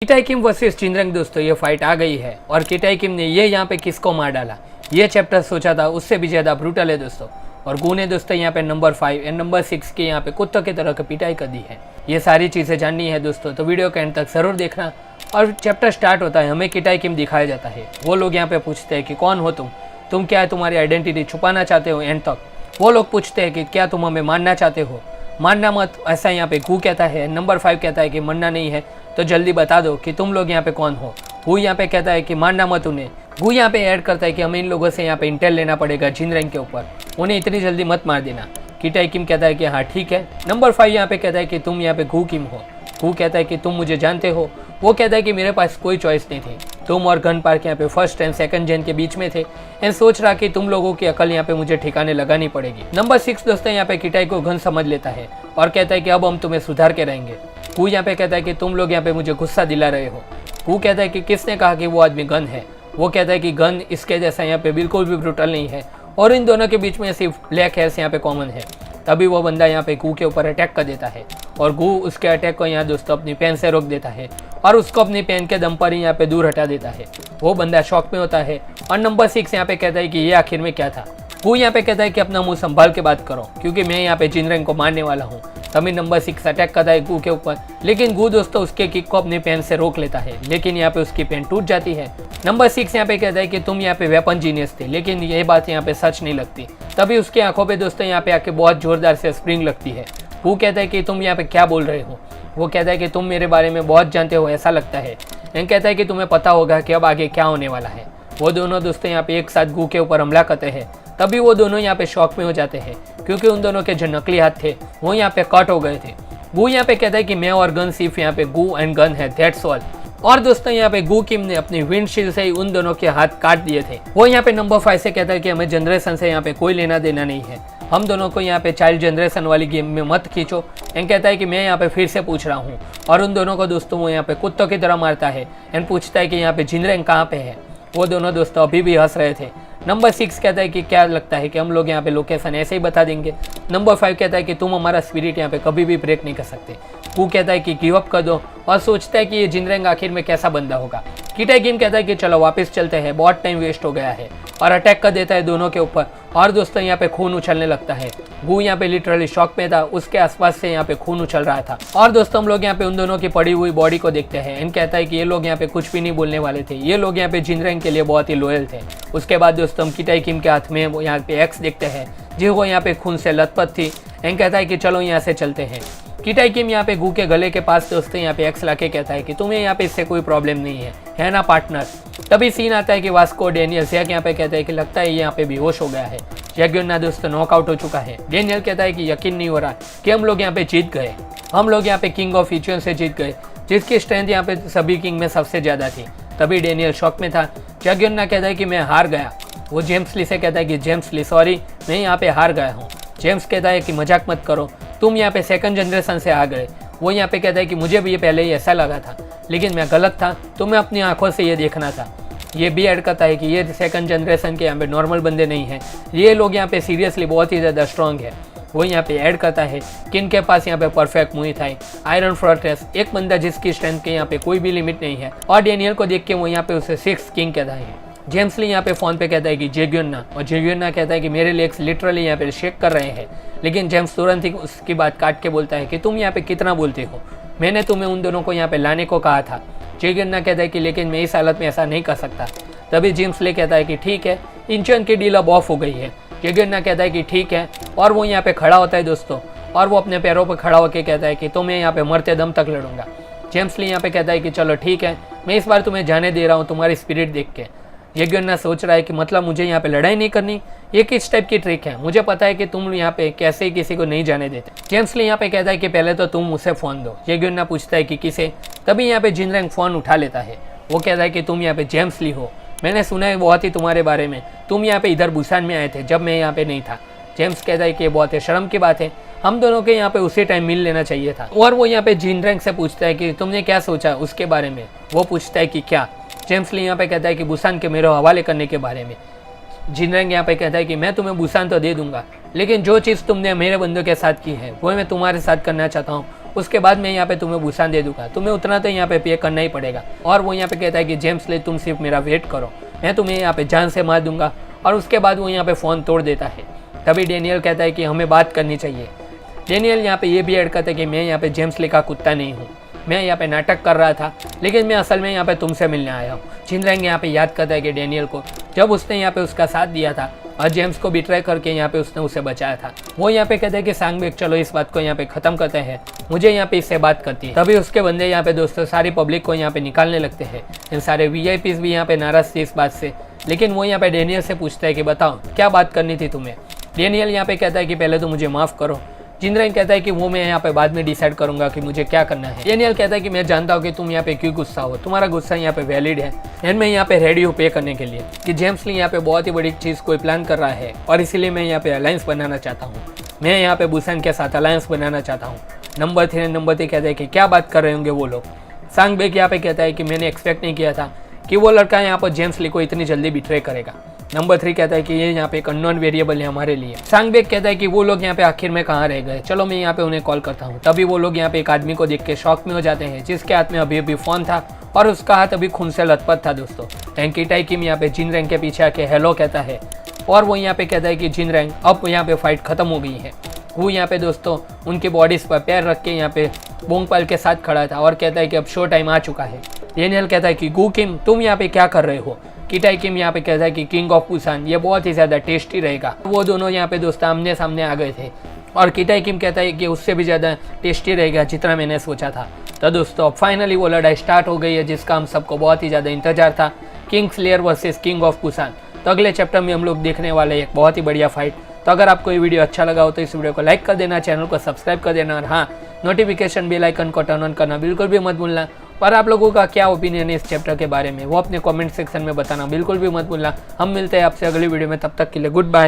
किटाई किम versus चिनरंग दोस्तों ये fight आ गई है और किटाई किम ने ये यहाँ पे किसको मार डाला, ये चैप्टर सोचा था उससे भी ज़्यादा ब्रूटल है दोस्तों। और गू ने दोस्तों यहाँ पे नंबर 5 एंड नंबर 6 की यहाँ पे कुत्तों की तरह की पिटाई कर दी है। ये सारी चीज़ें जाननी है दोस्तों तो वीडियो के एंड तक ज़रूर देखना। और चैप्टर स्टार्ट होता है, हमें किटाई किम दिखाया जाता है। वो लोग यहाँ पे पूछते हैं कि कौन हो तुम क्या है, तुम्हारी आइडेंटिटी छुपाना चाहते हो एंड तक। वो लोग पूछते हैं कि क्या तुम हमें मानना चाहते हो, मानना मत, ऐसा यहाँ पे गू कहता है। नंबर 5 कहता है कि मानना नहीं है तो जल्दी बता दो कि तुम लोग यहाँ पे कौन हो। गू यहाँ पे कहता है कि मानना मत उन्हें। गू यहाँ पे ऐड करता है कि हमें इन लोगों से यहाँ पे इंटेल लेना पड़ेगा चिनरंग के ऊपर, उन्हें इतनी जल्दी मत मार देना। किटाई किम कहता है कि हाँ ठीक है। नंबर 5 यहाँ पे कहता है कि तुम यहाँ पे गू किम हो। गू कहता है कि तुम मुझे जानते हो। वो कहता है कि मेरे पास कोई चॉइस नहीं थी, तुम और गन पार्क यहाँ पे फर्स्ट एंड सेकंड जेन के बीच में थे एंड सोच रहा कि तुम लोगों की अकल यहाँ पे मुझे ठिकाने लगानी पड़ेगी। नंबर 6 दोस्तों यहाँ पे किटाई को गन समझ लेता है और कहता है कि अब हम तुम्हें सुधार के रहेंगे। गू यहाँ पे कहता है कि तुम लोग यहाँ पे मुझे गुस्सा दिला रहे हो। गू कहता है कि किसने कहा कि वो आदमी गन है। वो कहता है कि गन इसके जैसा यहाँ पे बिल्कुल भी ब्रूटल नहीं है और इन दोनों के बीच में सिर्फ ब्लैक हेयर्स यहाँ पे कॉमन है। तभी वो बंदा यहाँ पे गू के ऊपर अटैक कर देता है और गू उसके अटैक को यहाँ दोस्तों अपनी पेन से रोक देता है और उसको अपनी पेन के दम पर ही यहाँ पे दूर हटा देता है। वो बंदा शॉक में होता है और नंबर 6 यहाँ पे कहता है कि ये आखिर में क्या था। गू यहाँ पे कहता है कि अपना मुंह संभाल के बात करो क्योंकि मैं यहाँ पे चिनरंग को मारने वाला हूँ। तभी नंबर 6 अटैक करता है गू के ऊपर, लेकिन गू दोस्तों उसके किक को अपनी पेन से रोक लेता है, लेकिन यहाँ पे उसकी पेन टूट जाती है। नंबर 6 यहाँ पे कहता है कि तुम यहाँ पे वेपन जीनियस थे, लेकिन ये बात यहाँ पे सच नहीं लगती। तभी उसकी आंखों पे दोस्तों यहाँ पे आके बहुत जोरदार से स्प्रिंग लगती है। गू कहता है कि तुम यहाँ पे क्या बोल रहे हो। वो कहता है कि तुम मेरे बारे में बहुत जानते हो ऐसा लगता है एंड कहता है कि तुम्हें पता होगा कि अब आगे क्या होने वाला है। वो दोनों दोस्तों यहाँ पे एक साथ गू के ऊपर हमला करते हैं। तभी वो दोनों यहाँ पे शॉक में हो जाते हैं क्योंकि उन दोनों के जो नकली हाथ थे वो यहाँ पे कट हो गए थे। गू यहाँ पे कहता है कि मैं और गन सिर्फ यहाँ पे गू एंड गन है, दैट्स ऑल। और दोस्तों यहाँ पे गू किम ने अपनी विंडशील्ड से ही उन दोनों के हाथ काट दिए थे। वो यहाँ पे नंबर 5 से कहता है कि हमें जनरेशन से यहाँ पे कोई लेना देना नहीं है, हम दोनों को यहाँ पे चाइल्ड जनरेशन वाली गेम में मत खींचो। एंड कहता है कि मैं यहाँ पे फिर से पूछ रहा हूँ। और उन दोनों को दोस्तों वो यहाँ पे कुत्तों की तरह चिनरंग है एंड पूछता है कि यहाँ पे चिनरंग कहाँ पे है। वो दोनों दोस्तों अभी भी हंस रहे थे। नंबर 6 कहता है कि क्या लगता है कि हम लोग यहाँ पे लोकेशन ऐसे ही बता देंगे। नंबर 5 कहता है कि तुम हमारा स्पिरिट यहाँ पे कभी भी ब्रेक नहीं कर सकते। गू कहता है कि गिव अप कर दो और सोचता है कि ये चिनरंग आखिर में कैसा बंदा होगा। किटाई किम कहता है कि चलो वापस चलते हैं, बहुत टाइम वेस्ट हो गया है, और अटैक कर देता है दोनों के ऊपर। और दोस्तों यहाँ पे खून उछलने लगता है। गू यहाँ पे लिटरली शॉक में था, उसके आसपास से यहाँ पे खून उछल रहा था। और दोस्तों हम लोग यहाँ पे उन दोनों की पड़ी हुई बॉडी को देखते हैं एंड कहता है कि ये लोग यहाँ पे कुछ भी नहीं बोलने वाले थे, ये लोग यहाँ पे चिनरंग के लिए बहुत ही लॉयल थे। उसके बाद दोस्तों हम किटाई किम के हाथ में वो यहाँ पे एक्स देखते हैं जो वो यहाँ पे खून से लथपथ थी एंड कहता है कि चलो यहाँ से चलते हैं। किटाई किम यहाँ पे गू के गले के पास दोस्तों यहाँ पे एक्स लाके कहता है कि तुम्हें यहाँ पे इससे कोई प्रॉब्लम नहीं है ना पार्टनर। तभी सीन आता है कि वास्को डेनियल जैक यहाँ पे कहता है कि लगता है ये यहाँ पे बेहोश हो गया है, जैग्योना दोस्तों नॉकआउट हो चुका है। डेनियल कहता है कि यकीन नहीं हो रहा कि हम लोग यहाँ पे जीत गए, हम लोग यहाँ पे किंग ऑफ इचियन से जीत गए जिसकी स्ट्रेंथ यहाँ पे सभी किंग में सबसे ज़्यादा थी। तभी डेनियल शॉक में था। जैग्योना कहता है कि मैं हार गया। वो जेम्स ली से कहता है कि जेम्स ली सॉरी, मैं यहाँ पे हार गया हूँ। जेम्स कहता है कि मजाक मत करो, तुम यहाँ पे सेकंड जनरेशन से आ गए। वो यहाँ पे कहता है कि मुझे भी ये पहले ही ऐसा लगा था लेकिन मैं गलत था, तुम्हें अपनी आंखों से ये देखना था। ये भी ऐड करता है कि ये सेकंड जनरेशन के यहाँ पे नॉर्मल बंदे नहीं हैं, ये लोग यहाँ पे सीरियसली बहुत ही ज़्यादा स्ट्रॉन्ग है। वो यहाँ पे ऐड करता है कि इनके पास यहाँ पे परफेक्ट मुई था, आयरन फोर्ट्रेस, एक बंदा जिसकी स्ट्रेंथ के यहाँ पे कोई भी लिमिट नहीं है। और डेनियल को देख के वो यहाँ पे उसे 6 किंग कहता है। जेम्स ली यहाँ पे फ़ोन पे कहता है कि जेग्योना, और जेग्योना कहता है कि मेरे लेग्स लिटरली यहाँ पे शेक कर रहे हैं। लेकिन जेम्स तुरंत ही उसकी बात काट के बोलता है कि तुम यहाँ पे कितना बोलते हो, मैंने तुम्हें उन दोनों को यहाँ पे लाने को कहा था। जेग्योना कहता है कि लेकिन मैं इस हालत में ऐसा नहीं कर सकता। तभी जेम्स ले कहता है कि ठीक है, इंचन की डील अब ऑफ हो गई है। जेग्योना कहता है कि ठीक है, और वो यहाँ पे खड़ा होता है दोस्तों, और वो अपने पैरों पर खड़ा होकर कहता है कि तुम्हें यहाँ पे मरते दम तक लड़ूंगा। जेम्स ली यहाँ पे कहता है कि चलो ठीक है, मैं इस बार तुम्हें जाने दे रहा हूँ तुम्हारी स्पिरिट देख के। यज्ञना सोच रहा है कि मतलब मुझे यहाँ पे लड़ाई नहीं करनी, ये किस टाइप की ट्रिक है, मुझे पता है कि तुम यहाँ पे कैसे ही किसी को नहीं जाने देते। जेम्स ली यहाँ पे कहता है कि पहले तो तुम मुझसे फ़ोन दो। यज्ञना पूछता है कि किसे। तभी यहाँ पे चिनरंग फ़ोन उठा लेता है। वो कहता है कि तुम यहाँ पे जेम्स ली हो, मैंने सुना है बहुत ही तुम्हारे बारे में, तुम यहाँ पे इधर बुसान में आए थे जब मैं यहाँ पे नहीं था। जेम्स कहता है कि ये बहुत है शर्म की बात है, हम दोनों के यहाँ पे उसी टाइम मिल लेना चाहिए था। और वो यहाँ पे चिनरंग से पूछता है कि तुमने क्या सोचा उसके बारे में। वो पूछता है कि क्या। जेम्स ली यहाँ पे कहता है कि बुसान के मेरे हवाले करने के बारे में। चिनरंग यहाँ पे कहता है कि मैं तुम्हें बुसान तो दे दूंगा, लेकिन जो चीज़ तुमने मेरे बंदों के साथ की है वो मैं तुम्हारे साथ करना चाहता हूँ, उसके बाद मैं यहाँ पे तुम्हें बुसान दे दूंगा, तुम्हें उतना तो यहाँ पे पे करना ही पड़ेगा। और वो यहाँ पे कहता है कि जेम्स ले तुम सिर्फ मेरा वेट करो, मैं तुम्हें यहाँ पे जान से मार दूंगा। और उसके बाद वो यहाँ पे फ़ोन तोड़ देता है। तभी डेनियल कहता है कि हमें बात करनी चाहिए। डेनियल यहाँ पे ये भी ऐड करता है कि मैं यहाँ पे जेम्स ले का कुत्ता नहीं हूँ, मैं यहाँ पे नाटक कर रहा था, लेकिन मैं असल में यहाँ पे तुमसे मिलने आया हूँ। जिनरैंग यहाँ पे याद करता है कि डेनियल को जब उसने यहाँ पे उसका साथ दिया था और जेम्स को बिट्रे करके यहाँ पे उसने उसे बचाया था। वो यहाँ पे कहते हैं कि सांगबेक चलो इस बात को यहाँ पे ख़त्म करते हैं, मुझे यहाँ पे इससे बात करती है। तभी उसके बंदे यहाँ पे दोस्तों सारी पब्लिक को यहाँ पे निकालने लगते हैं। इन सारे VIPs भी यहाँ पे नाराज़ थे इस बात से, लेकिन वो यहाँ पे डेनियल से पूछता है कि बताओ क्या बात करनी थी तुम्हें। डेनियल यहाँ पे कहता है कि पहले तो मुझे माफ़ करो। जिनरैंग कहता है कि वो मैं यहाँ पे बाद में डिसाइड करूंगा कि मुझे क्या करना है। डेनियल कहता है कि मैं जानता हूँ कि तुम यहाँ पे क्यों गुस्सा हो, तुम्हारा गुस्सा यहाँ पे वैलिड है एंड मैं यहाँ पे रेडी हूँ पे करने के लिए कि जेम्स ली यहाँ पे बहुत ही बड़ी चीज़ कोई प्लान कर रहा है और इसीलिए मैं यहाँ पे अलायंस बनाना चाहता हूँ। मैं यहाँ पे बुसान के साथ अलायंस बनाना चाहता हूँ। नंबर 3 कहते हैं कि क्या बात कर रहे होंगे वो लोग। सांगबेक यहाँ पे कहता है कि मैंने एक्सपेक्ट नहीं किया था कि वो लड़का यहाँ पर जेम्स ली को इतनी जल्दी बिट्रे करेगा। नंबर 3 कहता है कि ये यहाँ पे एक अननोन वेरिएबल है हमारे लिए। सांगबेक कहता है कि वो लोग यहाँ पे आखिर में कहाँ रह गए, चलो मैं यहाँ पे उन्हें कॉल करता हूँ। तभी वो लोग यहाँ पे एक आदमी को देख के शॉक में हो जाते हैं जिसके हाथ में अभी फ़ोन था और उसका हाथ अभी खून से लथपथ था दोस्तों। किटाई किम यहाँ पे जिनरैंग के पीछे आके हेलो कहता है और वो यहाँ पे कहता है कि जिनरैंग अब यहाँ पे फाइट खत्म हो गई है। वो यहाँ पे दोस्तों उनकी बॉडीज पर पैर रख के यहाँ पे बोंगपाल के साथ खड़ा था और कहता है कि अब शो टाइम आ चुका है। डेनियल कहता है कि गू किम तुम यहाँ पे क्या कर रहे हो। किटाई किम यहाँ पे कहता है कि किंग ऑफ बुसान ये बहुत ही ज़्यादा टेस्टी रहेगा। वो दोनों यहाँ पे दोस्त आमने सामने आ गए थे और किटाई किम कहता है कि उससे भी ज़्यादा टेस्टी रहेगा जितना मैंने सोचा था। तो दोस्तों अब फाइनली वो लड़ाई स्टार्ट हो गई है जिसका हम सबको बहुत ही ज़्यादा इंतजार था, king slayer versus king of Busan. तो अगले चैप्टर में हम लोग देखने वाले एक बहुत ही बढ़िया फाइट। तो अगर आपको ये वीडियो अच्छा लगा हो तो इस वीडियो को लाइक कर देना, चैनल को सब्सक्राइब कर देना और हाँ नोटिफिकेशन बेल आइकन को टर्न ऑन करना बिल्कुल भी मत भूलना। और आप लोगों का क्या ओपिनियन है इस चैप्टर के बारे में वो अपने कमेंट सेक्शन में बताना बिल्कुल भी मत भूलना। हम मिलते हैं आपसे अगली वीडियो में, तब तक के लिए गुड बाय।